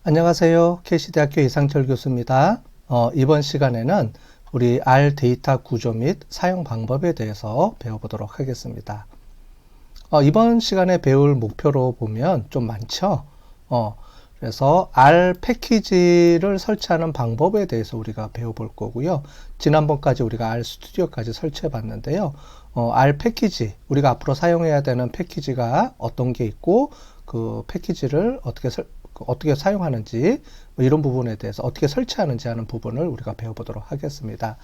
안녕하세요. KC대학교 이상철 교수입니다. 이번 시간에는 우리 R 데이터 구조 및 사용 방법에 대해서 배워보도록 하겠습니다. 이번 시간에 배울 목표로 보면 좀 많죠? 그래서 R 패키지를 설치하는 방법에 대해서 우리가 배워볼 거고요. 지난번까지 우리가 R 스튜디오까지 설치해 봤는데요. R 패키지, 우리가 앞으로 사용해야 되는 패키지가 어떤 게 있고, 그 패키지를 어떻게 사용하는지, 이런 부분에 대해서 어떻게 설치하는지 하는 부분을 우리가 배워보도록 하겠습니다.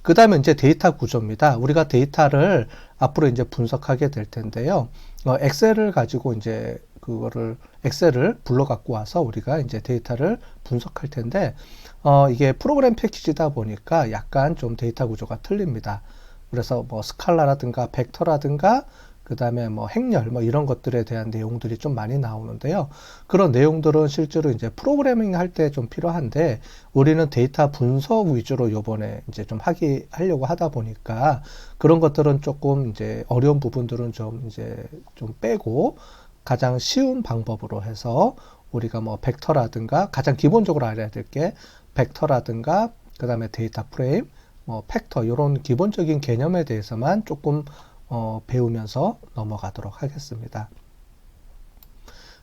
그 다음에 이제 데이터 구조입니다. 우리가 데이터를 앞으로 이제 분석하게 될 텐데요. 엑셀을 가지고 이제 엑셀을 불러 갖고 와서 우리가 이제 데이터를 분석할 텐데, 이게 프로그램 패키지다 보니까 약간 좀 데이터 구조가 틀립니다. 그래서 뭐 스칼라라든가 벡터라든가 그 다음에 뭐 행렬 이런 것들에 대한 내용들이 좀 많이 나오는데요. 그런 내용들은 실제로 이제 프로그래밍 할 때 좀 필요한데, 우리는 데이터 분석 위주로 요번에 이제 좀 하려고 하다 보니까 그런 것들은 조금 이제 어려운 부분들은 좀 빼고 가장 쉬운 방법으로 해서 우리가 뭐 벡터라든가 가장 기본적으로 알아야 될 게 벡터라든가 그 다음에 데이터 프레임, 뭐 팩터 이런 기본적인 개념에 대해서만 조금 배우면서 넘어가도록 하겠습니다.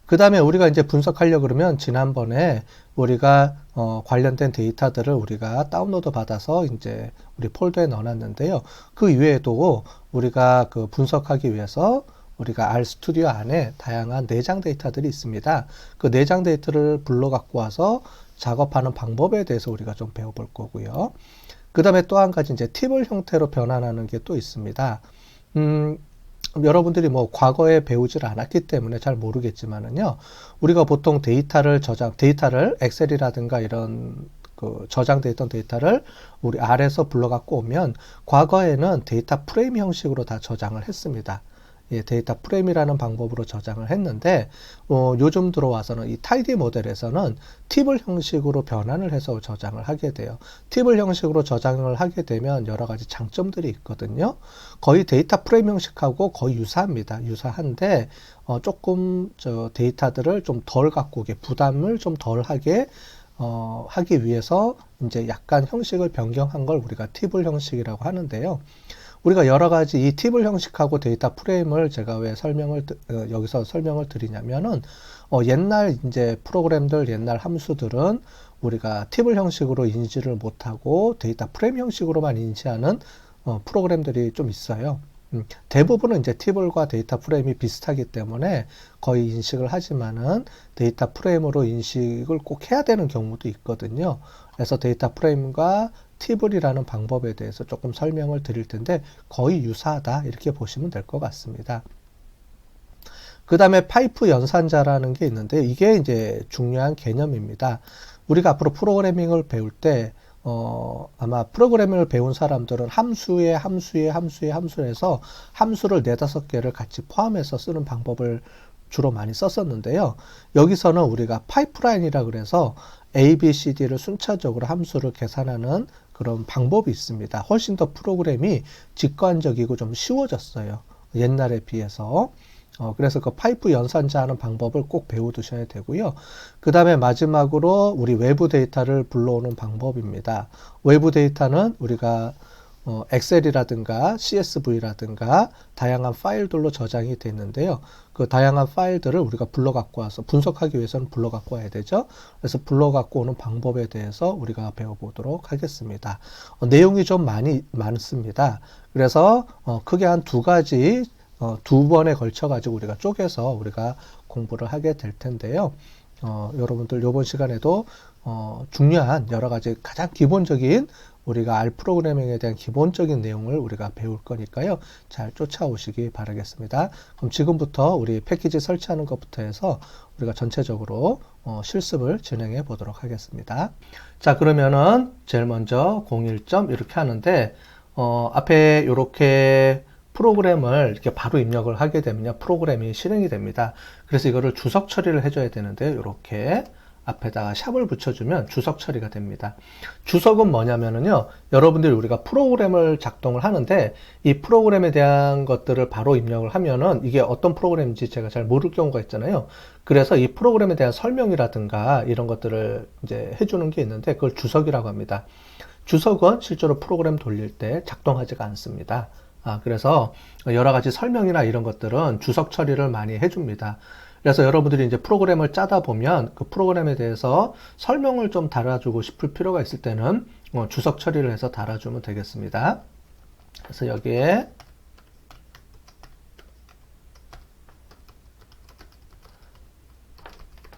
그 다음에 우리가 이제 분석하려고 그러면 지난번에 우리가 관련된 데이터들을 우리가 다운로드 받아서 이제 우리 폴더에 넣어놨는데요. 그 이외에도 우리가 그 분석하기 위해서 우리가 R 스튜디오 안에 다양한 내장 데이터들이 있습니다. 그 내장 데이터를 불러 갖고 와서 작업하는 방법에 대해서 우리가 좀 배워볼 거고요. 그 다음에 또 한 가지 이제 테이블 형태로 변환하는 게 또 있습니다. 여러분들이 뭐 과거에 배우질 않았기 때문에 잘 모르겠지만은요, 우리가 보통 데이터를 엑셀이라든가 이런 저장돼 있던 데이터를 우리 R에서 불러 갖고 오면 과거에는 데이터 프레임 형식으로 다 저장을 했습니다. 예, 데이터 프레임이라는 방법으로 저장을 했는데, 요즘 들어와서는 이 타이디 모델에서는 팁을 형식으로 변환을 해서 저장을 하게 돼요. 팁을 형식으로 저장을 하게 되면 여러 가지 장점들이 있거든요. 거의 데이터 프레임 형식하고 거의 유사합니다. 유사한데, 조금 데이터들을 좀 덜 갖고 오게, 부담을 좀 덜 하게, 하기 위해서 이제 약간 형식을 변경한 걸 우리가 팁을 형식이라고 하는데요. 우리가 여러 가지 이 팁을 형식하고 데이터 프레임을 제가 왜 여기서 설명을 드리냐면은, 옛날 이제 프로그램들, 옛날 함수들은 우리가 팁을 형식으로 인지를 못하고 데이터 프레임 형식으로만 인지하는 프로그램들이 좀 있어요. 대부분은 이제 팁을과 데이터 프레임이 비슷하기 때문에 거의 인식을 하지만은 데이터 프레임으로 인식을 꼭 해야 되는 경우도 있거든요. 그래서 데이터 프레임과 팁을이라는 방법에 대해서 조금 설명을 드릴 텐데 거의 유사하다 이렇게 보시면 될 것 같습니다. 그 다음에 파이프 연산자라는 게 있는데 이게 이제 중요한 개념입니다. 우리가 앞으로 프로그래밍을 배울 때 아마 프로그래밍을 배운 사람들은 함수에서 함수를 4, 5개를 같이 포함해서 쓰는 방법을 주로 많이 썼었는데요. 여기서는 우리가 파이프라인이라 그래서 A, B, C, D를 순차적으로 함수를 계산하는 그런 방법이 있습니다. 훨씬 더 프로그램이 직관적이고 좀 쉬워졌어요. 옛날에 비해서. 그래서 그 파이프 연산자 하는 방법을 꼭 배워두셔야 되고요. 그 다음에 마지막으로 우리 외부 데이터를 불러오는 방법입니다. 외부 데이터는 우리가 엑셀이라든가 CSV라든가 다양한 파일들로 저장이 되어 있는데요. 그 다양한 파일들을 우리가 불러 갖고 와서 분석하기 위해서는 불러 갖고 와야 되죠. 그래서 불러 갖고 오는 방법에 대해서 우리가 배워보도록 하겠습니다. 내용이 좀 많습니다. 그래서 크게 한 2가지 2번에 걸쳐 가지고 우리가 쪼개서 우리가 공부를 하게 될 텐데요. 여러분들 이번 시간에도 중요한 여러 가지 가장 기본적인 우리가 R 프로그래밍에 대한 기본적인 내용을 우리가 배울 거니까요. 잘 쫓아오시기 바라겠습니다. 그럼 지금부터 우리 패키지 설치하는 것부터 해서 우리가 전체적으로 실습을 진행해 보도록 하겠습니다. 자, 그러면은 제일 먼저 01점 이렇게 하는데 앞에 이렇게 프로그램을 이렇게 바로 입력을 하게 되면 프로그램이 실행이 됩니다. 그래서 이거를 주석 처리를 해줘야 되는데 이렇게 앞에다가 샵을 붙여주면 주석 처리가 됩니다. 주석은 뭐냐면은요, 여러분들이 우리가 프로그램을 작동을 하는데 이 프로그램에 대한 것들을 바로 입력을 하면은 이게 어떤 프로그램인지 제가 잘 모를 경우가 있잖아요. 그래서 이 프로그램에 대한 설명이라든가 이런 것들을 이제 해주는 게 있는데 그걸 주석이라고 합니다. 주석은 실제로 프로그램 돌릴 때 작동하지가 않습니다. 그래서 여러 가지 설명이나 이런 것들은 주석 처리를 많이 해줍니다. 그래서 여러분들이 이제 프로그램을 짜다 보면 그 프로그램에 대해서 설명을 좀 달아주고 싶을 필요가 있을 때는 주석 처리를 해서 달아주면 되겠습니다. 그래서 여기에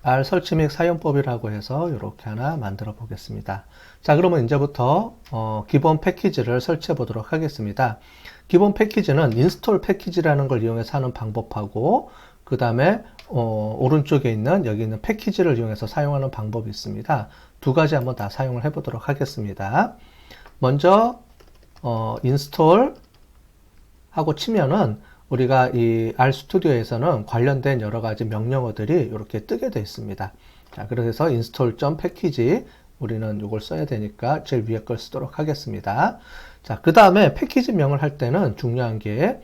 R 설치 및 사용법이라고 해서 이렇게 하나 만들어 보겠습니다. 자, 그러면 이제부터 기본 패키지를 설치해 보도록 하겠습니다. 기본 패키지는 인스톨 패키지라는 걸 이용해서 하는 방법하고 그 다음에 오른쪽에 있는 여기 있는 패키지를 이용해서 사용하는 방법이 있습니다. 두 가지 한번 다 사용을 해 보도록 하겠습니다. 먼저 인스톨 하고 치면은 우리가 이 RStudio에서는 관련된 여러 가지 명령어들이 이렇게 뜨게 되어 있습니다. 자, 그래서 install.package 우리는 이걸 써야 되니까 제일 위에 걸 쓰도록 하겠습니다. 자, 그 다음에 패키지 명을 할 때는 중요한 게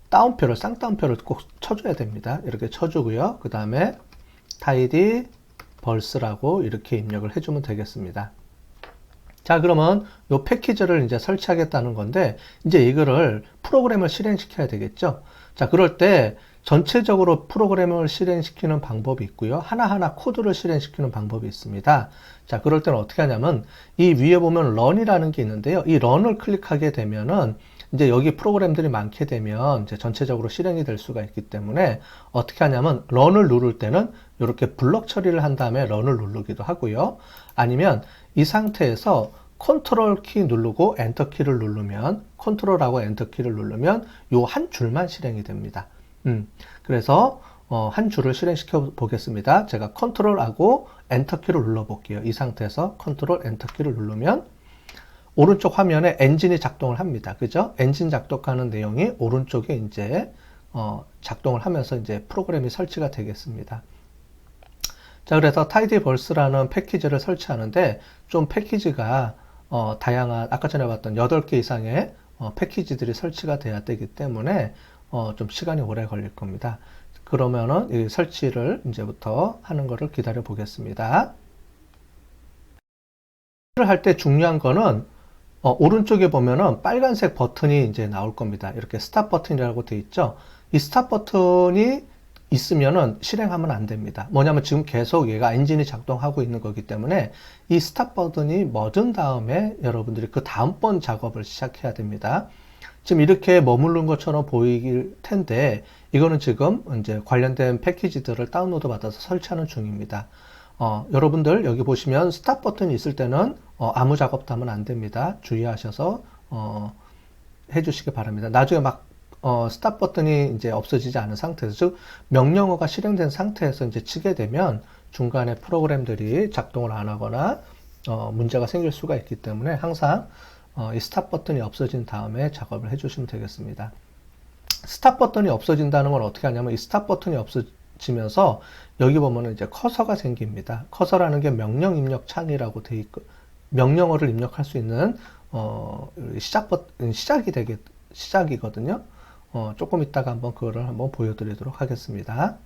따옴표를 쌍따옴표를 꼭 쳐줘야 됩니다. 이렇게 쳐주고요. 그 다음에 tidy verse라고 이렇게 입력을 해주면 되겠습니다. 자, 그러면 이 패키지를 이제 설치하겠다는 건데, 이제 이거를 프로그램을 실행시켜야 되겠죠? 자, 그럴 때 전체적으로 프로그램을 실행시키는 방법이 있고요. 하나하나 코드를 실행시키는 방법이 있습니다. 자, 그럴 때는 어떻게 하냐면, 이 위에 보면 run이라는 게 있는데요. 이 run을 클릭하게 되면은, 이제 여기 프로그램들이 많게 되면 이제 전체적으로 실행이 될 수가 있기 때문에 어떻게 하냐면 run을 누를 때는 이렇게 블럭 처리를 한 다음에 run을 누르기도 하고요. 아니면 이 상태에서 컨트롤 키 누르고 엔터 키를 누르면 컨트롤하고 엔터 키를 누르면 요 한 줄만 실행이 됩니다. 그래서 한 줄을 실행시켜 보겠습니다. 제가 컨트롤하고 엔터 키를 눌러 볼게요. 이 상태에서 컨트롤 엔터 키를 누르면 오른쪽 화면에 엔진이 작동을 합니다. 그죠? 엔진 작동하는 내용이 오른쪽에 이제 작동을 하면서 이제 프로그램이 설치가 되겠습니다. 자, 그래서 tidyverse라는 패키지를 설치하는데 좀 패키지가 다양한 아까 전에 봤던 8개 이상의 패키지들이 설치가 돼야 되기 때문에 좀 시간이 오래 걸릴 겁니다. 그러면은 이 설치를 이제부터 하는 것을 기다려 보겠습니다. 할 때 중요한 거는 오른쪽에 보면은 빨간색 버튼이 이제 나올 겁니다. 이렇게 스탑 버튼이라고 되어 있죠. 이 스탑 버튼이 있으면은 실행하면 안 됩니다. 뭐냐면 지금 계속 얘가 엔진이 작동하고 있는 거기 때문에 이 스탑 버튼이 멎은 다음에 여러분들이 그 다음번 작업을 시작해야 됩니다. 지금 이렇게 머무른 것처럼 보이길 텐데 이거는 지금 이제 관련된 패키지들을 다운로드 받아서 설치하는 중입니다. 여러분들 여기 보시면 스탑 버튼이 있을 때는 아무 작업도 하면 안 됩니다. 주의하셔서 해주시기 바랍니다. 나중에 막 스탑 버튼이 이제 없어지지 않은 상태에서, 즉 명령어가 실행된 상태에서 이제 치게 되면 중간에 프로그램들이 작동을 안 하거나 문제가 생길 수가 있기 때문에 항상 이 스탑 버튼이 없어진 다음에 작업을 해주시면 되겠습니다. 스탑 버튼이 없어진다는 건 어떻게 하냐면 이 스탑 버튼이 없어지면서 여기 보면은 이제 커서가 생깁니다. 커서라는 게 명령 입력 창이라고 돼 있고 명령어를 입력할 수 있는 시작이거든요. 조금 이따가 한번 그거를 한번 보여드리도록 하겠습니다.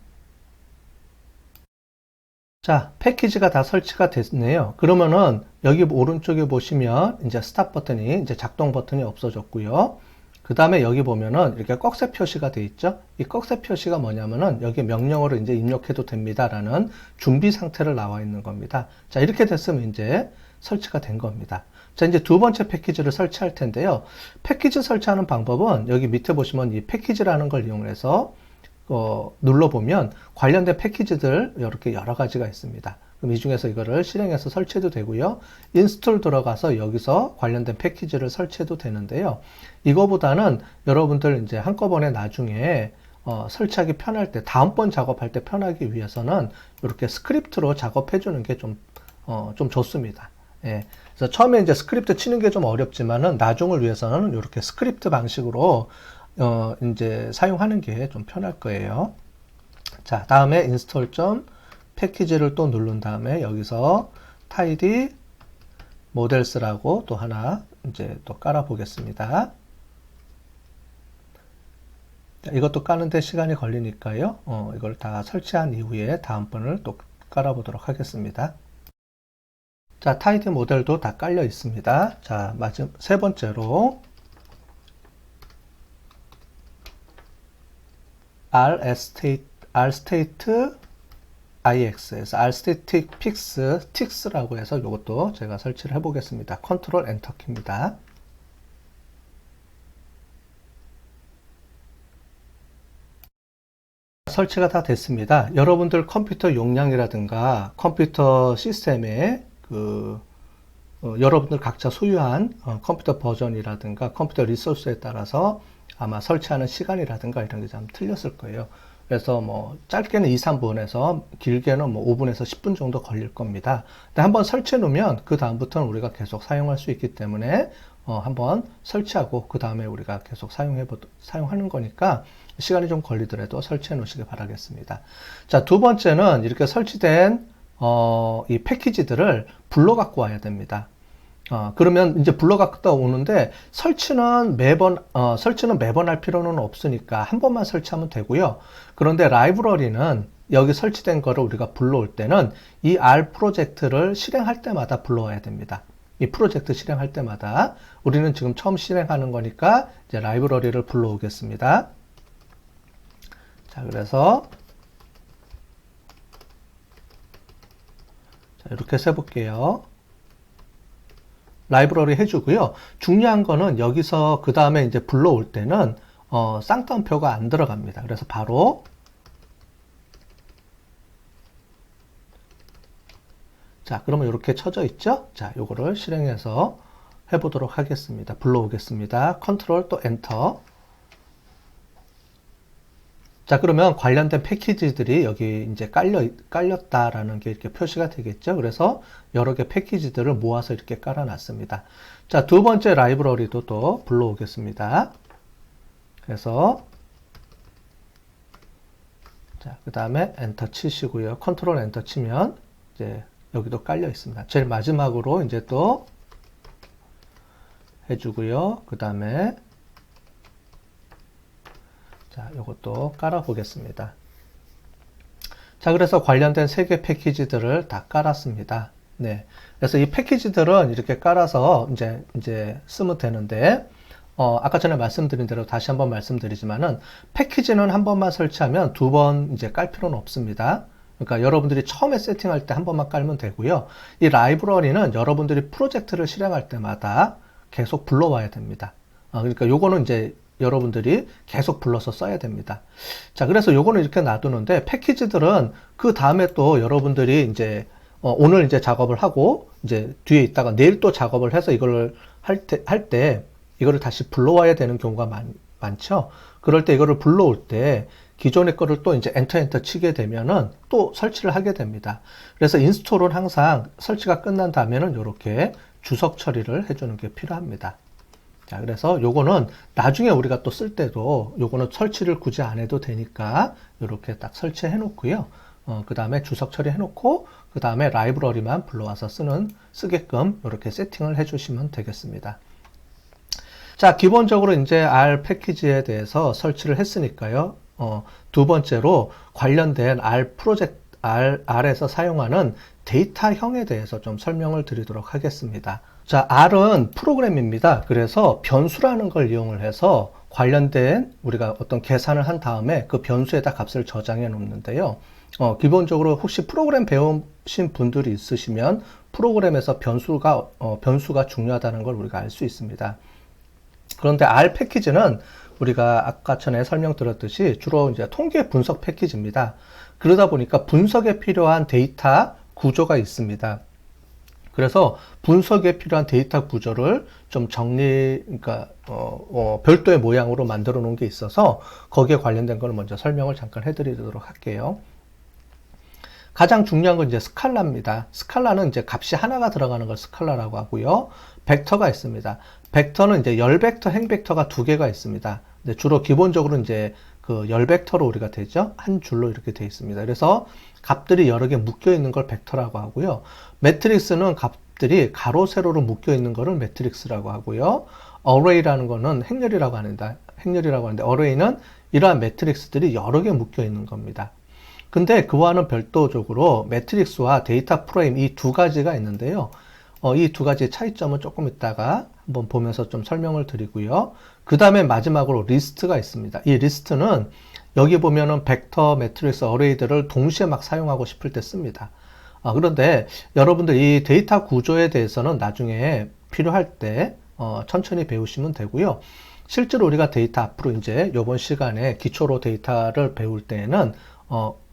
자, 패키지가 다 설치가 됐네요. 그러면은 여기 오른쪽에 보시면 이제 스탑 버튼이 이제 작동 버튼이 없어졌고요. 그 다음에 여기 보면은 이렇게 꺽쇠 표시가 돼 있죠. 이 꺽쇠 표시가 뭐냐면은 여기 명령어를 이제 입력해도 됩니다라는 준비 상태를 나와 있는 겁니다. 자, 이렇게 됐으면 이제 설치가 된 겁니다. 자, 이제 두 번째 패키지를 설치할 텐데요. 패키지 설치하는 방법은 여기 밑에 보시면 이 패키지라는 걸 이용해서 눌러보면 관련된 패키지들 이렇게 여러 가지가 있습니다. 그럼 이 중에서 이거를 실행해서 설치해도 되고요. 인스톨 들어가서 여기서 관련된 패키지를 설치해도 되는데요. 이거보다는 여러분들 이제 한꺼번에 나중에 설치하기 편할 때, 다음번 작업할 때 편하기 위해서는 이렇게 스크립트로 작업해 주는 게 좀 좋습니다. 예. 그래서 처음에 이제 스크립트 치는 게 좀 어렵지만은 나중을 위해서는 이렇게 스크립트 방식으로 이제 사용하는 게 좀 편할 거예요. 자, 다음에 install 패키지를 또 누른 다음에 여기서 tidy models라고 또 하나 이제 또 깔아 보겠습니다. 이것도 까는데 시간이 걸리니까요. 이걸 다 설치한 이후에 다음번을 또 깔아 보도록 하겠습니다. 자, tidy 모델도 다 깔려 있습니다. 자, 세 번째로 rstate ix에서 rstatic fix tix라고 해서 이것도 제가 설치를 해 보겠습니다. 컨트롤 엔터 키입니다. 설치가 다 됐습니다. 여러분들 컴퓨터 용량이라든가 컴퓨터 시스템에 여러분들 각자 소유한 컴퓨터 버전이라든가 컴퓨터 리소스에 따라서 아마 설치하는 시간이라든가 이런 게 좀 틀렸을 거예요. 그래서 뭐 짧게는 2, 3분에서 길게는 뭐 5분에서 10분 정도 걸릴 겁니다. 근데 한번 설치해 놓으면 그 다음부터는 우리가 계속 사용할 수 있기 때문에 한번 설치하고 그 다음에 우리가 계속 사용하는 거니까 시간이 좀 걸리더라도 설치해 놓으시기 바라겠습니다. 자, 두 번째는 이렇게 설치된 이 패키지들을 불러 갖고 와야 됩니다. 그러면 이제 불러 갖고 오는데 설치는 매번 할 필요는 없으니까 한 번만 설치하면 되고요. 그런데 라이브러리는 여기 설치된 거를 우리가 불러올 때는 이 R 프로젝트를 실행할 때마다 불러와야 됩니다. 이 프로젝트 실행할 때마다 우리는 지금 처음 실행하는 거니까 이제 라이브러리를 불러오겠습니다. 자, 그래서 자, 이렇게 해볼게요. 라이브러리 해주고요. 중요한 거는 여기서 그 다음에 이제 불러올 때는 쌍따옴표가 안 들어갑니다. 그래서 바로 자, 그러면 이렇게 쳐져 있죠? 자, 요거를 실행해서 해보도록 하겠습니다. 불러오겠습니다. 컨트롤 또 엔터. 자, 그러면 관련된 패키지들이 여기 이제 깔렸다라는 게 이렇게 표시가 되겠죠. 그래서 여러 개 패키지들을 모아서 이렇게 깔아놨습니다. 자, 두 번째 라이브러리도 또 불러오겠습니다. 그래서 자, 그 다음에 엔터 치시고요. 컨트롤 엔터 치면 이제 여기도 깔려 있습니다. 제일 마지막으로 이제 또 해주고요. 그 다음에 자, 이것도 깔아 보겠습니다. 자, 그래서 관련된 3개 패키지들을 다 깔았습니다. 네. 그래서 이 패키지들은 이렇게 깔아서 이제 쓰면 되는데, 아까 전에 말씀드린 대로 다시 한번 말씀드리지만은, 패키지는 한 번만 설치하면 2번 이제 깔 필요는 없습니다. 그러니까 여러분들이 처음에 세팅할 때 한 번만 깔면 되고요. 이 라이브러리는 여러분들이 프로젝트를 실행할 때마다 계속 불러와야 됩니다. 그러니까 요거는 이제 여러분들이 계속 불러서 써야 됩니다. 자, 그래서 요거는 이렇게 놔두는데 패키지들은 그 다음에 또 여러분들이 이제 오늘 이제 작업을 하고 이제 뒤에 있다가 내일 또 작업을 해서 이걸 할 때 이거를 다시 불러와야 되는 경우가 많죠. 그럴 때 이거를 불러올 때 기존의 거를 또 이제 엔터 치게 되면은 또 설치를 하게 됩니다. 그래서 인스톨은 항상 설치가 끝난 다음에는 이렇게 주석 처리를 해주는 게 필요합니다. 자, 그래서 요거는 나중에 우리가 또 쓸 때도 요거는 설치를 굳이 안 해도 되니까 이렇게 딱 설치해 놓고요. 그 다음에 주석 처리해 놓고 그 다음에 라이브러리만 불러와서 쓰게끔 이렇게 세팅을 해 주시면 되겠습니다. 자, 기본적으로 이제 R 패키지에 대해서 설치를 했으니까요. 두 번째로 관련된 R에서 사용하는 데이터형에 대해서 좀 설명을 드리도록 하겠습니다. 자, R은 프로그램입니다. 그래서 변수라는 걸 이용을 해서 관련된 우리가 어떤 계산을 한 다음에 그 변수에다 값을 저장해 놓는데요. 기본적으로 혹시 프로그램 배우신 분들이 있으시면 프로그램에서 변수가 중요하다는 걸 우리가 알 수 있습니다. 그런데 R 패키지는 우리가 아까 전에 설명드렸듯이 주로 이제 통계 분석 패키지입니다. 그러다 보니까 분석에 필요한 데이터 구조가 있습니다. 그래서 분석에 필요한 데이터 구조를 좀 그러니까 별도의 모양으로 만들어 놓은 게 있어서 거기에 관련된 걸 먼저 설명을 잠깐 해드리도록 할게요. 가장 중요한 건 이제 스칼라입니다. 스칼라는 이제 값이 하나가 들어가는 걸 스칼라라고 하고요. 벡터가 있습니다. 벡터는 이제 열 벡터, 행 벡터가 2개가 있습니다. 근데 주로 기본적으로 이제 그 열 벡터로 우리가 되죠. 한 줄로 이렇게 되어 있습니다. 그래서 값들이 여러 개 묶여 있는 걸 벡터라고 하고요. 매트릭스는 값들이 가로 세로로 묶여 있는 거를 매트릭스라고 하고요. 어레이라는 거는 행렬이라고 하는데 어레이는 이러한 매트릭스들이 여러 개 묶여 있는 겁니다. 근데 그와는 별도적으로 매트릭스와 데이터 프레임 이 두 가지가 있는데요. 이 두 가지의 차이점은 조금 이따가 한번 보면서 좀 설명을 드리고요. 그 다음에 마지막으로 리스트가 있습니다. 이 리스트는 여기 보면은 벡터, 매트릭스, 어레이들을 동시에 막 사용하고 싶을 때 씁니다. 그런데 여러분들 이 데이터 구조에 대해서는 나중에 필요할 때 천천히 배우시면 되고요. 실제로 우리가 데이터 앞으로 이제 이번 시간에 기초로 데이터를 배울 때에는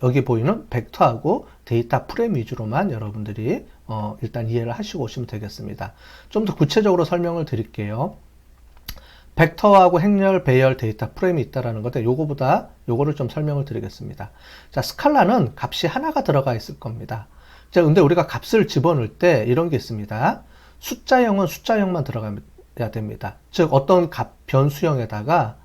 여기 보이는 벡터하고 데이터 프레임 위주로만 여러분들이 일단 이해를 하시고 오시면 되겠습니다. 좀 더 구체적으로 설명을 드릴게요. 벡터하고 행렬, 배열, 데이터 프레임이 있다라는 건데 요거를 좀 설명을 드리겠습니다. 자, 스칼라는 값이 하나가 들어가 있을 겁니다. 자, 근데 우리가 값을 집어넣을 때 이런 게 있습니다. 숫자형은 숫자형만 들어가야 됩니다. 즉 어떤 변수형에다가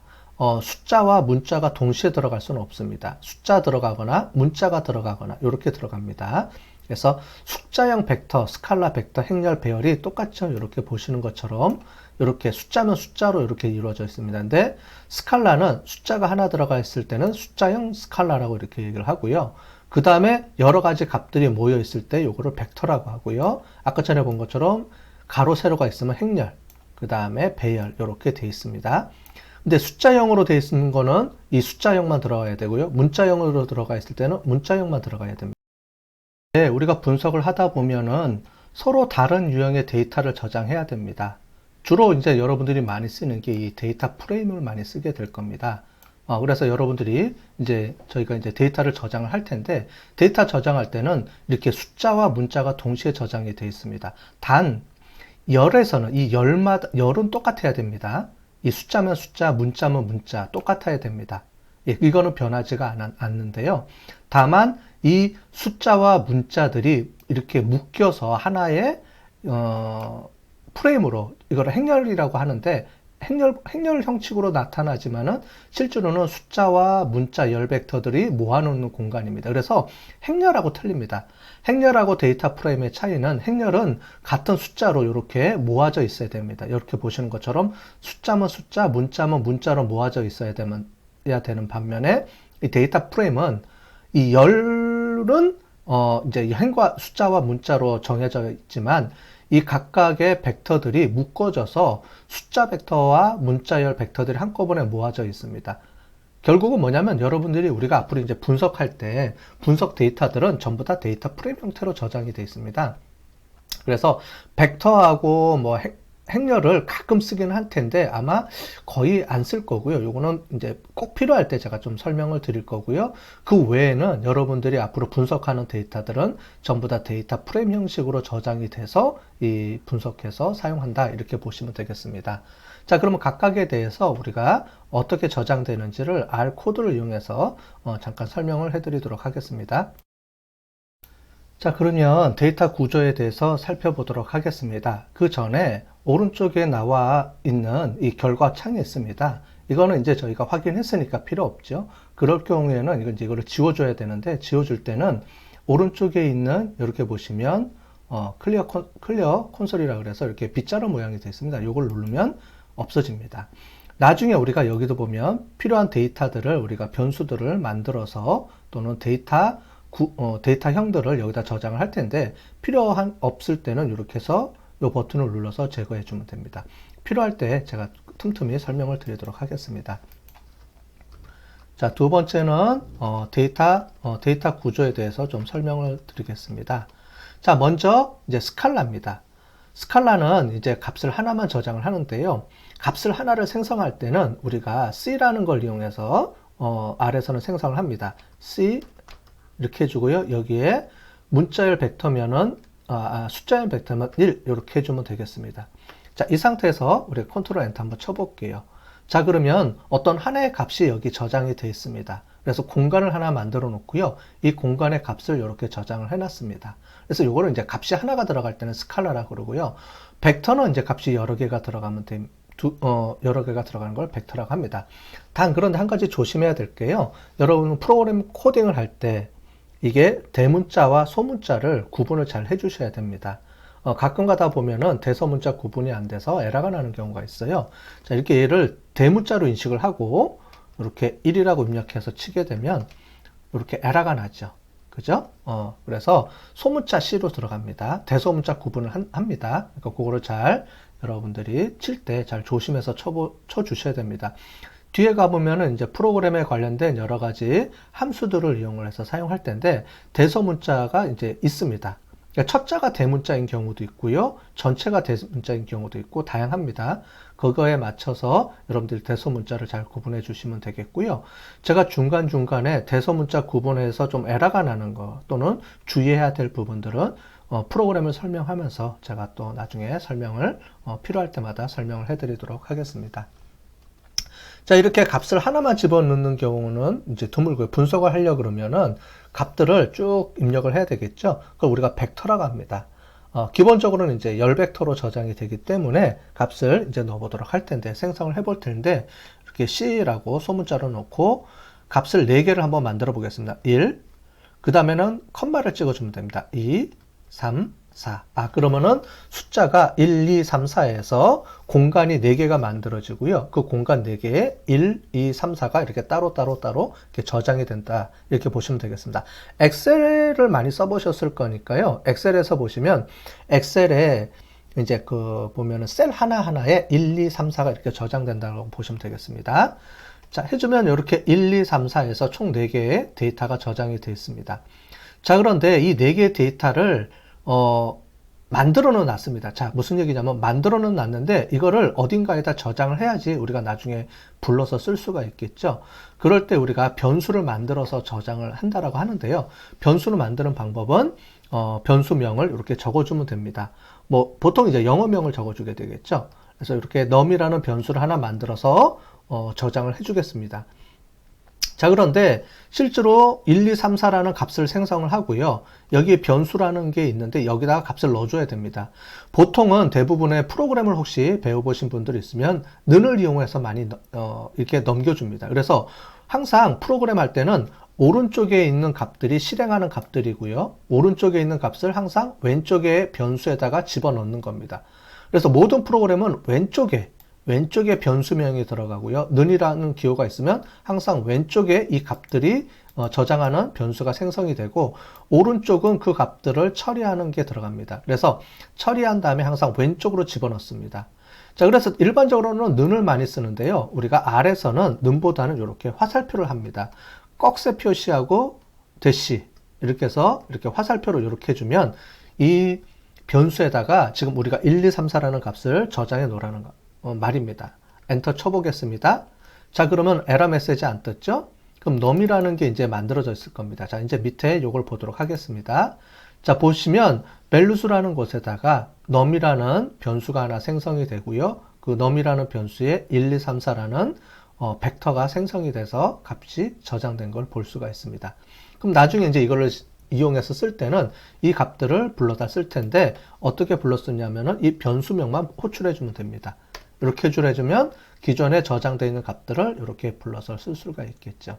숫자와 문자가 동시에 들어갈 수는 없습니다. 숫자 들어가거나 문자가 들어가거나 이렇게 들어갑니다. 그래서 숫자형 벡터, 스칼라 벡터, 행렬, 배열이 똑같죠. 이렇게 보시는 것처럼 이렇게 숫자면 숫자로 이렇게 이루어져 있습니다. 근데 스칼라는 숫자가 하나 들어가 있을 때는 숫자형 스칼라라고 이렇게 얘기를 하고요. 그 다음에 여러 가지 값들이 모여 있을 때 요거를 벡터라고 하고요. 아까 전에 본 것처럼 가로 세로가 있으면 행렬, 그 다음에 배열 이렇게 돼 있습니다. 근데 숫자형으로 되어 있는 거는 이 숫자형만 들어가야 되고요. 문자형으로 들어가 있을 때는 문자형만 들어가야 됩니다. 네, 우리가 분석을 하다 보면은 서로 다른 유형의 데이터를 저장해야 됩니다. 주로 이제 여러분들이 많이 쓰는 게 이 데이터 프레임을 많이 쓰게 될 겁니다. 그래서 여러분들이 저희가 이제 데이터를 저장을 할 텐데 데이터 저장할 때는 이렇게 숫자와 문자가 동시에 저장이 되어 있습니다. 단 열에서는 이 열은 똑같아야 됩니다. 이 숫자면 숫자, 문자면 문자 똑같아야 됩니다. 이거는 변하지가 않는데요. 다만 이 숫자와 문자들이 이렇게 묶여서 하나의 프레임으로 이걸 행렬이라고 하는데 행렬 형식으로 나타나지만은 실제로는 숫자와 문자 열 벡터들이 모아놓는 공간입니다. 그래서 행렬하고 틀립니다. 행렬하고 데이터 프레임의 차이는 행렬은 같은 숫자로 이렇게 모아져 있어야 됩니다. 이렇게 보시는 것처럼 숫자면 숫자, 문자면 문자로 모아져 있어야 되는 반면에 이 데이터 프레임은 이 열은 이제 행과 숫자와 문자로 정해져 있지만 이 각각의 벡터들이 묶어져서 숫자 벡터와 문자열 벡터들이 한꺼번에 모아져 있습니다. 결국은 뭐냐면 여러분들이 우리가 앞으로 이제 분석할 때 분석 데이터들은 전부 다 데이터 프레임 형태로 저장이 되어 있습니다. 그래서 벡터하고 뭐 행렬을 가끔 쓰긴 할 텐데 아마 거의 안 쓸 거고요. 요거는 이제 꼭 필요할 때 제가 좀 설명을 드릴 거고요. 그 외에는 여러분들이 앞으로 분석하는 데이터들은 전부 다 데이터 프레임 형식으로 저장이 돼서 이 분석해서 사용한다. 이렇게 보시면 되겠습니다. 자, 그러면 각각에 대해서 우리가 어떻게 저장되는지를 R 코드를 이용해서 잠깐 설명을 해드리도록 하겠습니다. 자, 그러면 데이터 구조에 대해서 살펴보도록 하겠습니다. 그 전에 오른쪽에 나와 있는 이 결과 창이 있습니다. 이거는 이제 저희가 확인했으니까 필요 없죠. 그럴 경우에는 이거를 지워줘야 되는데 지워줄 때는 오른쪽에 있는 이렇게 보시면 클리어 콘솔이라 그래서 이렇게 빗자루 모양이 되어 있습니다. 이걸 누르면 없어집니다. 나중에 우리가 여기도 보면 필요한 데이터들을 우리가 변수들을 만들어서 또는 데이터형들을 여기다 저장을 할 텐데 없을 때는 이렇게 해서 이 버튼을 눌러서 제거해 주면 됩니다. 필요할 때 제가 틈틈이 설명을 드리도록 하겠습니다. 자, 두 번째는 데이터 구조에 대해서 좀 설명을 드리겠습니다. 자, 먼저 이제 스칼라입니다. 스칼라는 이제 값을 하나만 저장을 하는데요. 값을 하나를 생성할 때는 우리가 C라는 걸 이용해서 R에서는 생성을 합니다. C 이렇게 해주고요. 여기에 문자열 벡터면은 숫자열 벡터면 1 이렇게 해주면 되겠습니다. 자, 이 상태에서 우리 컨트롤 엔터 한번 쳐볼게요. 자, 그러면 어떤 하나의 값이 여기 저장이 되어 있습니다. 그래서 공간을 하나 만들어 놓고요. 이 공간의 값을 이렇게 저장을 해놨습니다. 그래서 요거를 이제 값이 하나가 들어갈 때는 스칼라라고 그러고요. 벡터는 이제 값이 여러 개가 들어가면 여러 개가 들어가는 걸 벡터라고 합니다. 단 그런데 한 가지 조심해야 될 게요. 여러분 프로그램 코딩을 할 때 이게 대문자와 소문자를 구분을 잘 해주셔야 됩니다. 가끔 가다 보면은 대소문자 구분이 안 돼서 에러가 나는 경우가 있어요. 자, 이렇게 얘를 대문자로 인식을 하고 이렇게 1이라고 입력해서 치게 되면 이렇게 에러가 나죠. 그죠? 그래서 소문자 C로 들어갑니다. 대소문자 구분을 합니다. 그러니까 그거를 잘 여러분들이 칠 때 잘 조심해서 쳐주셔야 됩니다. 뒤에 가보면은 이제 프로그램에 관련된 여러 가지 함수들을 이용을 해서 사용할 텐데 대소문자가 이제 있습니다. 그러니까 첫 자가 대문자인 경우도 있고요. 전체가 대문자인 경우도 있고 다양합니다. 그거에 맞춰서 여러분들이 대소문자를 잘 구분해 주시면 되겠고요. 제가 중간중간에 대소문자 구분해서 좀 에러가 나는 거 또는 주의해야 될 부분들은 프로그램을 설명하면서 제가 또 나중에 설명을 필요할 때마다 설명을 해드리도록 하겠습니다. 자, 이렇게 값을 하나만 집어넣는 경우는 이제 드물고요. 분석을 하려고 그러면은 값들을 쭉 입력을 해야 되겠죠. 그걸 우리가 벡터라고 합니다. 기본적으로는 이제 열 벡터로 저장이 되기 때문에 값을 이제 넣어보도록 할 텐데, 생성을 해볼 텐데, 이렇게 C라고 소문자로 넣고 값을 4개를 한번 만들어 보겠습니다. 1, 그 다음에는 컴마를 찍어주면 됩니다. 2, 3, 4. 그러면은 숫자가 1, 2, 3, 4에서 공간이 4개가 만들어지고요. 그 공간 4개에 1, 2, 3, 4가 이렇게 따로 이렇게 저장이 된다. 이렇게 보시면 되겠습니다. 엑셀을 많이 써보셨을 거니까요. 엑셀에서 보시면 엑셀에 이제 보면은 셀 하나하나에 1, 2, 3, 4가 이렇게 저장된다고 보시면 되겠습니다. 자, 해주면 이렇게 1, 2, 3, 4에서 총 4개의 데이터가 저장이 되어 있습니다. 자, 그런데 이 4개의 데이터를 만들어는 놨습니다. 자, 무슨 얘기냐면 만들어는 놨는데 이거를 어딘가에다 저장을 해야지 우리가 나중에 불러서 쓸 수가 있겠죠. 그럴 때 우리가 변수를 만들어서 저장을 한다라고 하는데요. 변수를 만드는 방법은 변수명을 이렇게 적어주면 됩니다. 뭐 보통 이제 영어명을 적어주게 되겠죠. 그래서 이렇게 num이라는 변수를 하나 만들어서 저장을 해주겠습니다. 자, 그런데 실제로 1, 2, 3, 4라는 값을 생성을 하고요. 여기에 변수라는 게 있는데 여기다가 값을 넣어줘야 됩니다. 보통은 대부분의 프로그램을 혹시 배워보신 분들이 있으면 는을 이용해서 많이 이렇게 넘겨줍니다. 그래서 항상 프로그램 할 때는 오른쪽에 있는 값들이 실행하는 값들이고요. 오른쪽에 있는 값을 항상 왼쪽에 변수에다가 집어넣는 겁니다. 그래서 모든 프로그램은 왼쪽에 변수명이 들어가고요. 는이라는 기호가 있으면 항상 왼쪽에 이 값들이 저장하는 변수가 생성이 되고 오른쪽은 그 값들을 처리하는 게 들어갑니다. 그래서 처리한 다음에 항상 왼쪽으로 집어넣습니다. 자, 그래서 일반적으로는 는을 많이 쓰는데요. 우리가 R에서는 는보다는 이렇게 화살표를 합니다. 꺽쇠 표시하고 대시 이렇게 해서 이렇게 화살표로 이렇게 해주면 이 변수에다가 지금 우리가 1, 2, 3, 4라는 값을 저장해 놓으라는 말입니다. 엔터 쳐보겠습니다. 자, 그러면 에러 메시지 안 떴죠? 그럼 num이라는 게 이제 만들어져 있을 겁니다. 자, 이제 밑에 이걸 보도록 하겠습니다. 자, 보시면 values라는 곳에다가 num이라는 변수가 하나 생성이 되고요. 그 num이라는 변수에 1, 2, 3, 4라는 벡터가 생성이 돼서 값이 저장된 걸 볼 수가 있습니다. 그럼 나중에 이제 이거를 이용해서 쓸 때는 이 값들을 불러다 쓸 텐데 어떻게 불러 쓰냐면은 이 변수명만 호출해 주면 됩니다. 이렇게 해주면 기존에 저장되어 있는 값들을 이렇게 불러서 쓸 수가 있겠죠.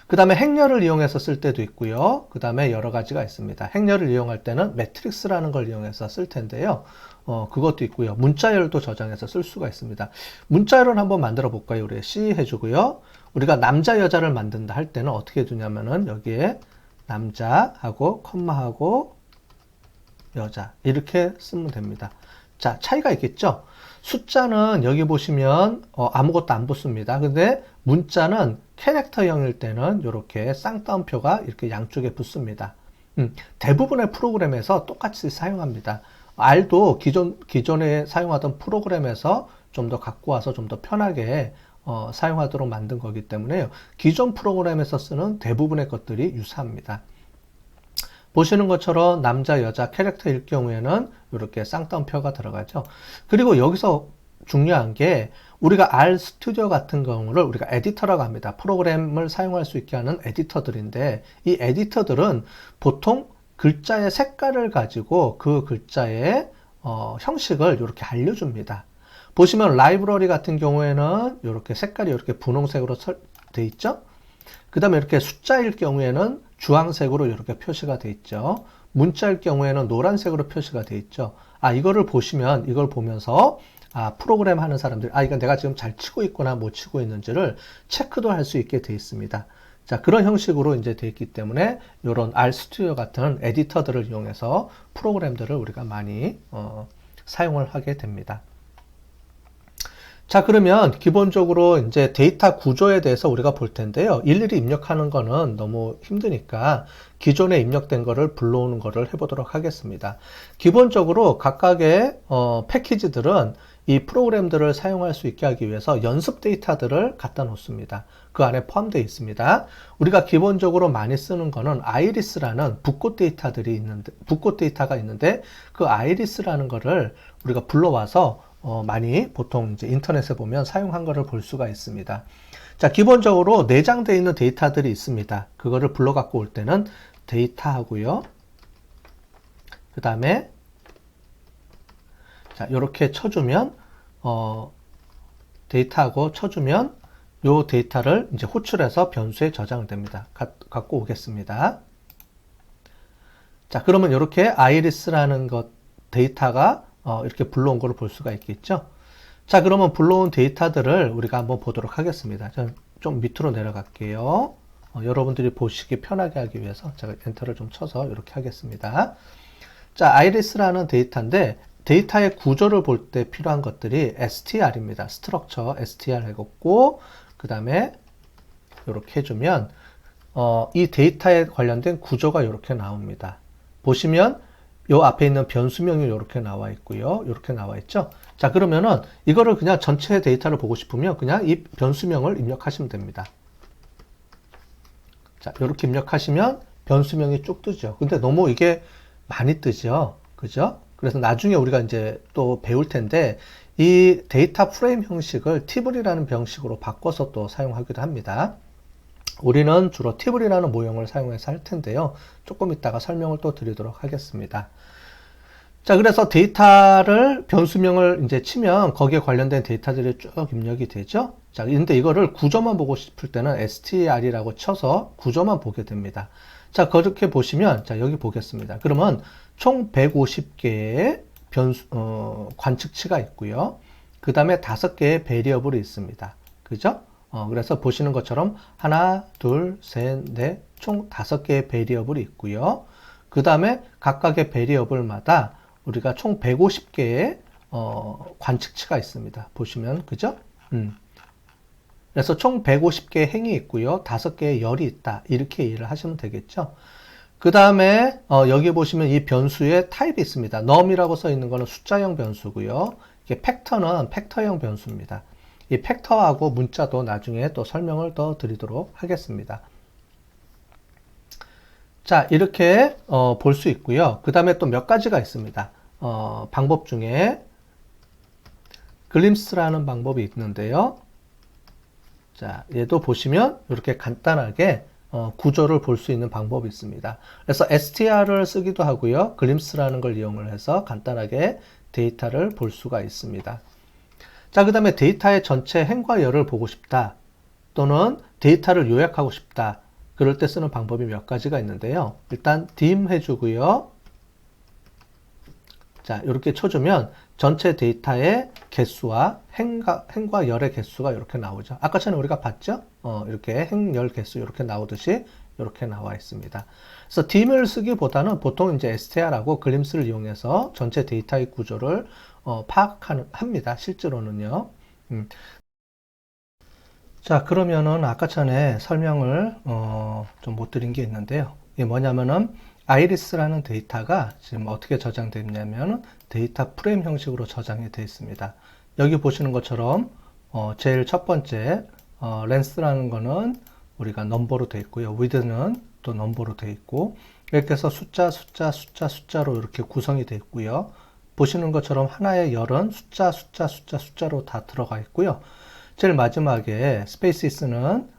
그 다음에 행렬을 이용해서 쓸 때도 있고요. 그 다음에 여러 가지가 있습니다. 행렬을 이용할 때는 매트릭스라는 걸 이용해서 쓸 텐데요. 그것도 있고요. 문자열도 저장해서 쓸 수가 있습니다. 문자열을 한번 만들어 볼까요? 우리 C 해주고요. 우리가 남자, 여자를 만든다 할 때는 어떻게 두냐면은 여기에 남자하고 컴마하고 여자 이렇게 쓰면 됩니다. 자, 차이가 있겠죠? 숫자는 여기 보시면 아무것도 안 붙습니다. 근데 문자는 캐릭터형일 때는 이렇게 쌍따옴표가 이렇게 양쪽에 붙습니다. 대부분의 프로그램에서 똑같이 사용합니다. R도 기존에 사용하던 프로그램에서 좀 더 갖고 와서 좀 더 편하게 사용하도록 만든 거기 때문에요. 기존 프로그램에서 쓰는 대부분의 것들이 유사합니다. 보시는 것처럼 남자, 여자 캐릭터일 경우에는 이렇게 쌍따옴표가 들어가죠. 그리고 여기서 중요한 게 우리가 R 스튜디오 같은 경우를 우리가 에디터라고 합니다. 프로그램을 사용할 수 있게 하는 에디터들인데 이 에디터들은 보통 글자의 색깔을 가지고 그 글자의 형식을 이렇게 알려줍니다. 보시면 라이브러리 같은 경우에는 이렇게 색깔이 이렇게 분홍색으로 돼 있죠. 그 다음에 이렇게 숫자일 경우에는 주황색으로 이렇게 표시가 돼 있죠. 문자일 경우에는 노란색으로 표시가 돼 있죠. 이거를 보시면, 이걸 보면서, 프로그램 하는 사람들, 이건 내가 지금 잘 치고 있거나 못 치고 있는지를 체크도 할 수 있게 돼 있습니다. 자, 그런 형식으로 이제 돼 있기 때문에, 이런 RStudio 같은 에디터들을 이용해서 프로그램들을 우리가 많이, 사용을 하게 됩니다. 자, 그러면 기본적으로 이제 데이터 구조에 대해서 우리가 볼 텐데요. 일일이 입력하는 거는 너무 힘드니까 기존에 입력된 거를 불러오는 거를 해보도록 하겠습니다. 기본적으로 각각의 패키지들은 이 프로그램들을 사용할 수 있게 하기 위해서 연습 데이터들을 갖다 놓습니다. 그 안에 포함되어 있습니다. 우리가 기본적으로 많이 쓰는 거는 아이리스라는 붓꽃 데이터가 있는데 그 아이리스라는 거를 우리가 불러와서 많이 보통 이제 인터넷에 보면 사용한 거를 볼 수가 있습니다. 자, 기본적으로 내장되어 있는 데이터들이 있습니다. 그거를 불러 갖고 올 때는 데이터 하고요. 그 다음에 자, 요렇게 쳐주면 데이터하고 쳐주면 요 데이터를 이제 호출해서 변수에 저장을 됩니다. 갖고 오겠습니다. 자, 그러면 이렇게 아이리스라는 것 데이터가 이렇게 불러온 거를 볼 수가 있겠죠. 자, 그러면 불러온 데이터들을 우리가 한번 보도록 하겠습니다. 좀 밑으로 내려갈게요. 여러분들이 보시기 편하게 하기 위해서 제가 엔터를 좀 쳐서 이렇게 하겠습니다. 자, 아이리스라는 데이터인데 데이터의 구조를 볼 때 필요한 것들이 str입니다. 스트럭처 str 해갖고 그 다음에 이렇게 해주면 이 데이터에 관련된 구조가 이렇게 나옵니다. 보시면 요 앞에 있는 변수명이 이렇게 나와 있고요. 이렇게 나와 있죠. 자, 그러면은 이거를 그냥 전체 데이터를 보고 싶으면 그냥 이 변수명을 입력하시면 됩니다. 자, 이렇게 입력하시면 변수명이 쭉 뜨죠. 근데 너무 이게 많이 뜨죠. 그죠? 그래서 나중에 우리가 이제 또 배울 텐데 이 데이터 프레임 형식을 티블이라는 형식으로 바꿔서 또 사용하기도 합니다. 우리는 주로 티블이라는 모형을 사용해서 할 텐데요. 조금 이따가 설명을 또 드리도록 하겠습니다. 자, 그래서 데이터를 변수명을 이제 치면 거기에 관련된 데이터들이 쭉 입력이 되죠. 자, 근데 이거를 구조만 보고 싶을 때는 str이라고 쳐서 구조만 보게 됩니다. 자, 그렇게 보시면, 자, 여기 보겠습니다. 그러면 총 150개의 관측치가 있고요. 그 다음에 5개의 베리어블이 있습니다. 그죠? 그래서 보시는 것처럼 하나, 둘, 셋, 넷, 총 5개의 베리어블이 있고요. 그 다음에 각각의 베리어블마다 우리가 총 150개의 관측치가 있습니다. 보시면 그죠? 그래서 총 150개의 행이 있고요. 5개의 열이 있다. 이렇게 이해를 하시면 되겠죠. 그 다음에 여기 보시면 이 변수의 타입이 있습니다. num이라고 써 있는 거는 숫자형 변수고요. 이게 팩터는 팩터형 변수입니다. 이 팩터하고 문자도 나중에 또 설명을 더 드리도록 하겠습니다. 자, 이렇게 볼 수 있고요. 그 다음에 또 몇 가지가 있습니다. 방법 중에 글림스라는 방법이 있는데요. 자, 얘도 보시면 이렇게 간단하게 구조를 볼 수 있는 방법이 있습니다. 그래서 str을 쓰기도 하고요. 글림스라는 걸 이용을 해서 간단하게 데이터를 볼 수가 있습니다. 자, 그 다음에 데이터의 전체 행과 열을 보고 싶다. 또는 데이터를 요약하고 싶다. 그럴 때 쓰는 방법이 몇 가지가 있는데요. 일단 dim 해주고요. 자, 이렇게 쳐주면 전체 데이터의 개수와 행과 열의 개수가 이렇게 나오죠. 아까 전에 우리가 봤죠? 이렇게 행, 열 개수 이렇게 나오듯이 이렇게 나와 있습니다. 그래서 dim을 쓰기보다는 보통 이제 str하고 글림스를 이용해서 전체 데이터의 구조를 파악합니다. 실제로는요. 자, 그러면은 아까 전에 설명을 좀 못 드린 게 있는데요. 이게 뭐냐면은 아이리스라는 데이터가 지금 어떻게 저장됐냐면 데이터 프레임 형식으로 저장이 되어 있습니다. 여기 보시는 것처럼 제일 첫 번째 렌스라는 거는 우리가 넘버로 되어 있고요. width는 또 넘버로 되어 있고 이렇게 해서 숫자로 이렇게 구성이 되어 있고요. 보시는 것처럼 하나의 열은 숫자로 다 들어가 있고요. 제일 마지막에 스페이시스는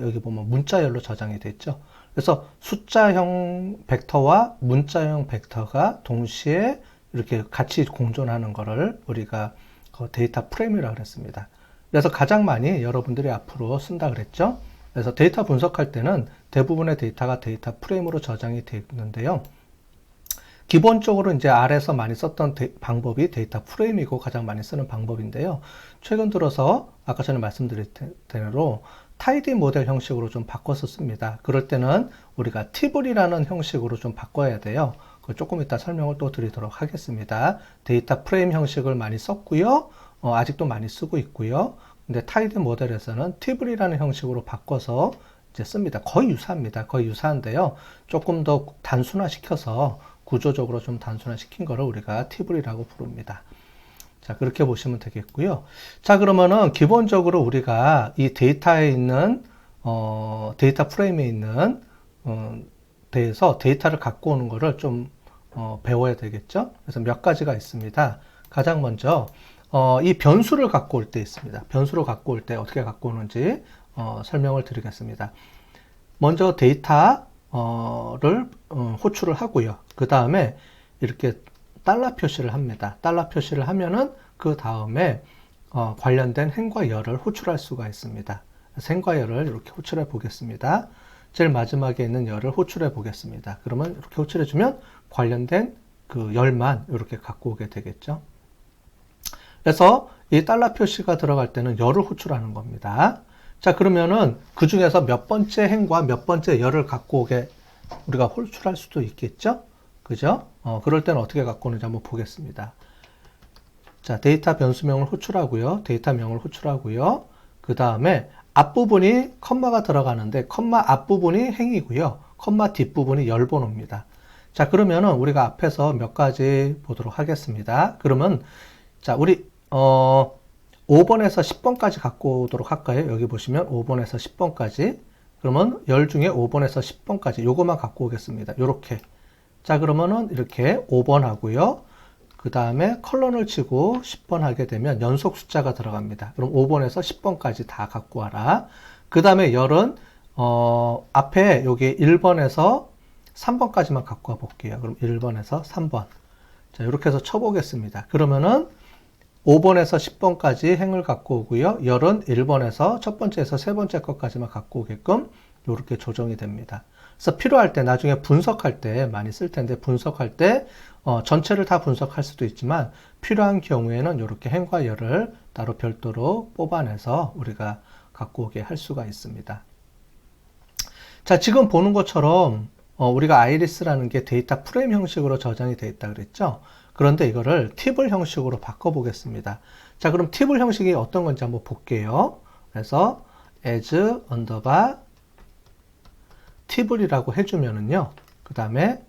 여기 보면 문자열로 저장이 됐죠. 그래서 숫자형 벡터와 문자형 벡터가 동시에 이렇게 같이 공존하는 거를 우리가 그 데이터 프레임이라고 그랬습니다. 그래서 가장 많이 여러분들이 앞으로 쓴다 그랬죠. 그래서 데이터 분석할 때는 대부분의 데이터가 데이터 프레임으로 저장이 되어 있는데요. 기본적으로 이제 R에서 많이 썼던 방법이 데이터 프레임이고 가장 많이 쓰는 방법인데요. 최근 들어서 아까 전에 말씀드린 대로 타이디 모델 형식으로 좀 바꿔서 씁니다. 그럴 때는 우리가 티블이라는 형식으로 좀 바꿔야 돼요. 조금 이따 설명을 또 드리도록 하겠습니다. 데이터 프레임 형식을 많이 썼고요. 아직도 많이 쓰고 있고요. 근데 타이디 모델에서는 티블이라는 형식으로 바꿔서 이제 씁니다. 거의 유사합니다. 거의 유사한데요. 조금 더 단순화시켜서 구조적으로 좀 단순화시킨 거를 우리가 티블이라고 부릅니다. 자, 그렇게 보시면 되겠고요. 자, 그러면은 기본적으로 우리가 이 데이터에 있는 데이터 프레임에 있는 대해서 데이터를 갖고 오는 거를 좀 배워야 되겠죠. 그래서 몇 가지가 있습니다. 가장 먼저 이 변수를 갖고 올 때 있습니다. 변수를 갖고 올 때 어떻게 갖고 오는지 설명을 드리겠습니다. 먼저 데이터를 호출을 하고요. 그 다음에 이렇게 달러 표시를 합니다. 달러 표시를 하면은 그 다음에 관련된 행과 열을 호출할 수가 있습니다. 그래서 행과 열을 이렇게 호출해 보겠습니다. 제일 마지막에 있는 열을 호출해 보겠습니다. 그러면 이렇게 호출해 주면 관련된 그 열만 이렇게 갖고 오게 되겠죠. 그래서 이 달러 표시가 들어갈 때는 열을 호출하는 겁니다. 자, 그러면은 그 중에서 몇 번째 행과 몇 번째 열을 갖고 오게 우리가 호출할 수도 있겠죠? 그죠? 그럴 때는 어떻게 갖고 오는지 한번 보겠습니다. 자, 데이터 변수명을 호출하고요. 데이터명을 호출하고요. 그 다음에 앞부분이 컴마가 들어가는데 컴마 앞부분이 행이고요. 컴마 뒷부분이 열 번호입니다. 자, 그러면은 우리가 앞에서 몇 가지 보도록 하겠습니다. 그러면 자, 우리 5번에서 10번까지 갖고 오도록 할까요? 여기 보시면 5번에서 10번까지. 그러면 열 중에 5번에서 10번까지 요것만 갖고 오겠습니다. 요렇게. 자, 그러면은 이렇게 5번 하고요. 그 다음에 컬런을 치고 10번 하게 되면 연속 숫자가 들어갑니다. 그럼 5번에서 10번까지 다 갖고 와라. 그 다음에 열은 앞에 여기 1번에서 3번까지만 갖고 와 볼게요. 그럼 1번에서 3번. 자, 이렇게 해서 쳐보겠습니다. 그러면은 5번에서 10번까지 행을 갖고 오고요. 열은 1번에서 첫 번째에서 세 번째 것까지만 갖고 오게끔 이렇게 조정이 됩니다. 그래서 필요할 때 나중에 분석할 때 많이 쓸 텐데 분석할 때 전체를 다 분석할 수도 있지만 필요한 경우에는 이렇게 행과 열을 따로 별도로 뽑아내서 우리가 갖고 오게 할 수가 있습니다. 자, 지금 보는 것처럼 우리가 아이리스라는 게 데이터 프레임 형식으로 저장이 되어 있다 그랬죠? 그런데 이거를 티블 형식으로 바꿔보겠습니다. 자, 그럼 티블 형식이 어떤 건지 한번 볼게요. 그래서 as underbar 팁을이라고 해주면은요. 그 다음에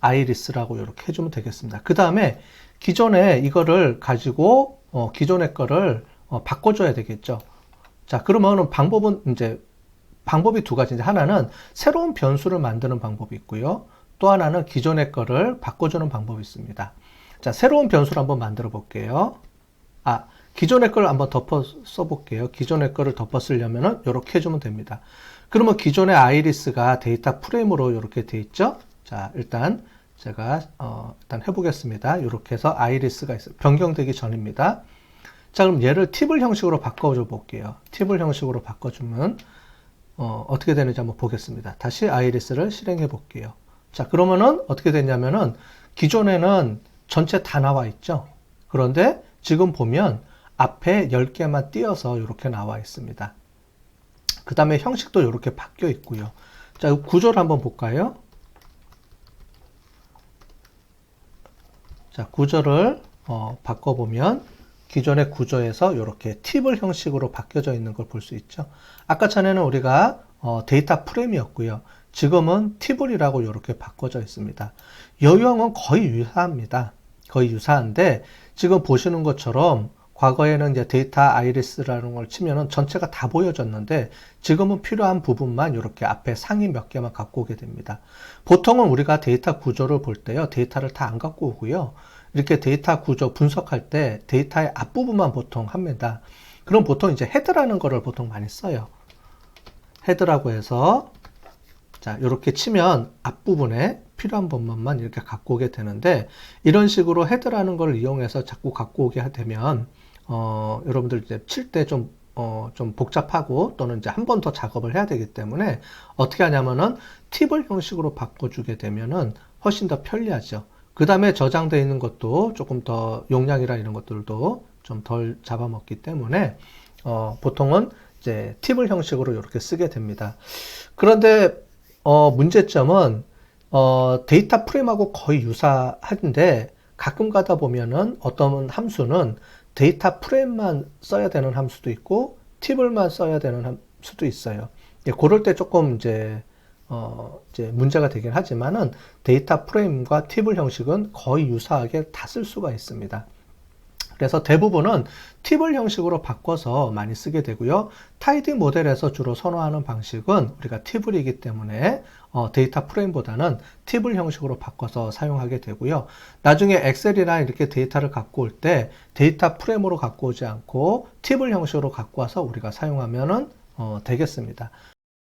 아이리스라고 이렇게 해주면 되겠습니다. 그 다음에 기존에 이거를 가지고 기존의 거를 바꿔줘야 되겠죠. 자, 그러면은 방법이 두 가지인데 하나는 새로운 변수를 만드는 방법이 있고요. 또 하나는 기존의 거를 바꿔주는 방법이 있습니다. 자, 새로운 변수를 한번 만들어 볼게요. 기존의 걸 한번 덮어 써볼게요. 기존의 거를 덮어 쓰려면은 이렇게 해주면 됩니다. 그러면 기존의 아이리스가 데이터 프레임으로 이렇게 돼 있죠. 자, 일단 제가 일단 해보겠습니다. 이렇게 해서 아이리스가 있어요. 변경되기 전입니다. 자, 그럼 얘를 팁을 형식으로 바꿔줘 볼게요. 팁을 형식으로 바꿔주면 어떻게 되는지 한번 보겠습니다. 다시 아이리스를 실행해 볼게요. 자, 그러면은 어떻게 되냐면은 기존에는 전체 다 나와 있죠. 그런데 지금 보면 앞에 10개만 띄어서 이렇게 나와 있습니다. 그 다음에 형식도 이렇게 바뀌어 있고요. 자, 구조를 한번 볼까요? 자, 구조를 바꿔보면 기존의 구조에서 이렇게 팁을 형식으로 바뀌어져 있는 걸 볼 수 있죠. 아까 전에는 우리가 데이터 프레임이었고요. 지금은 팁을이라고 이렇게 바꿔져 있습니다. 여유형은 거의 유사합니다. 거의 유사한데 지금 보시는 것처럼 과거에는 이제 데이터 아이리스라는 걸 치면은 전체가 다 보여졌는데 지금은 필요한 부분만 이렇게 앞에 상위 몇 개만 갖고 오게 됩니다. 보통은 우리가 데이터 구조를 볼 때요. 데이터를 다 안 갖고 오고요. 이렇게 데이터 구조 분석할 때 데이터의 앞부분만 보통 합니다. 그럼 보통 이제 헤드라는 거를 보통 많이 써요. 헤드라고 해서 자, 이렇게 치면 앞부분에 필요한 것만 이렇게 갖고 오게 되는데, 이런 식으로 헤드라는 걸 이용해서 자꾸 갖고 오게 되면 여러분들 이제 칠 때 좀 복잡하고 또는 이제 한 번 더 작업을 해야 되기 때문에 어떻게 하냐면은 팁을 형식으로 바꿔주게 되면은 훨씬 더 편리하죠. 그 다음에 저장되어 있는 것도 조금 더 용량이나 이런 것들도 좀 덜 잡아먹기 때문에 보통은 이제 팁을 형식으로 이렇게 쓰게 됩니다. 그런데 문제점은 데이터 프레임하고 거의 유사한데 가끔 가다 보면은 어떤 함수는 데이터 프레임만 써야 되는 함수도 있고 팁을만 써야 되는 함수도 있어요. 그럴 때 조금 이제 문제가 되긴 하지만은 데이터 프레임과 팁을 형식은 거의 유사하게 다 쓸 수가 있습니다. 그래서 대부분은 팁을 형식으로 바꿔서 많이 쓰게 되고요. 타이디 모델에서 주로 선호하는 방식은 우리가 팁을이기 때문에 데이터 프레임보다는 팁을 형식으로 바꿔서 사용하게 되고요. 나중에 엑셀이나 이렇게 데이터를 갖고 올 때 데이터 프레임으로 갖고 오지 않고 팁을 형식으로 갖고 와서 우리가 사용하면은 되겠습니다.